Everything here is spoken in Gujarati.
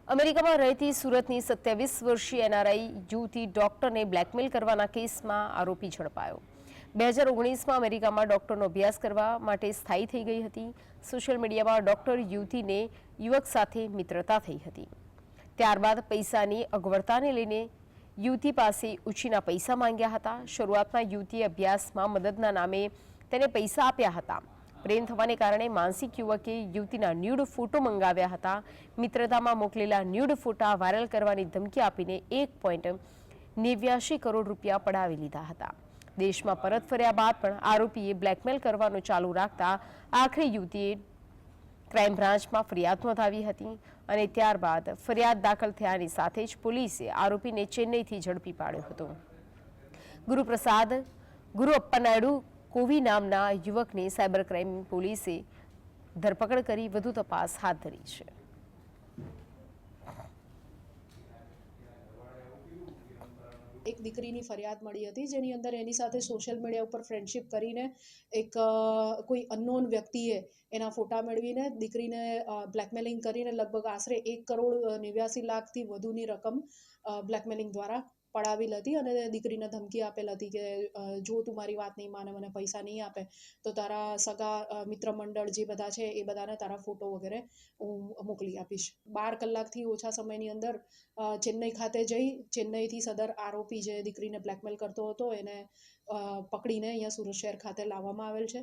અમેરિકામાં રહેતી સુરતની 27 વર્ષીય એનઆરઆઈ યુવતી ડોક્ટરને બ્લેકમેલ કરવાના કેસમાં આરોપી ઝડપાયો। 2019માં અમેરિકામાં ડોક્ટરનો અભ્યાસ કરવા માટે સ્થાયી થઈ ગઈ હતી। સોશિયલ મીડિયામાં ડોક્ટર યુવતીને યુવક સાથે મિત્રતા થઈ હતી। ત્યારબાદ પૈસાની અગવડતાને લઈને યુવતી પાસે ઉછીના પૈસા માંગ્યા હતા। શરૂઆતમાં યુવતીએ અભ્યાસમાં મદદના નામે તેને પૈસા આપ્યા હતા। પ્રેમ થવાને કારણે માનસિક યુવકે યુવતીના ન્યૂડ ફોટો મંગાવ્યા હતા। મિત્રતામાં મોકલેલા ન્યૂડ ફોટા વાયરલ કરવાની ધમકી આપીને 1.89 કરોડ રૂપિયા પડાવી લીધા હતા। દેશમાં પરત ફર્યા બાદ પણ આરોપીએ બ્લેકમેલ કરવાનું ચાલુ રાખતા આખરે યુવતીએ ક્રાઇમ બ્રાન્ચમાં ફરિયાદ નોંધાવી હતી અને ત્યારબાદ ફરિયાદ દાખલ થયાની સાથે જ પોલીસે આરોપીને ચેન્નઈથી ઝડપી પાડ્યો હતો। ગુરુઅપ્પનાયડુ કોવી નામના યુવકને સાયબર ક્રાઇમ પોલીસે ધરપકડ કરી વધુ તપાસ હાથ ધરી છે। એક દીકરીની ફરિયાદ મળી હતી જેની અંદર એની સાથે સોશિયલ મીડિયા ઉપર ફ્રેન્ડશિપ કરીને એક કોઈ અનનોન વ્યક્તિએ એના ફોટા મેળવીને દીકરીને બ્લેકમેલિંગ કરીને લગભગ આશરે 1,89,00,000થી વધુની રકમ બ્લેકમેલિંગ દ્વારા પડાવેલ હતી અને દીકરીને ધમકી આપેલ હતી કે જો તું મારી વાત નહીં માને, મને પૈસા નહીં આપે તો તારા સગા મિત્ર મંડળ જે બધા છે એ બધાને તારા ફોટો વગેરે હું મોકલી આપીશ। 12 કલાકથી ઓછા સમયની અંદર ચેન્નઈ ખાતે જઈ ચેન્નઈથી સદર આરોપી જે દીકરીને બ્લેકમેલ કરતો હતો એને પકડીને અહીંયા સુરત શહેર ખાતે લાવવામાં આવેલ છે।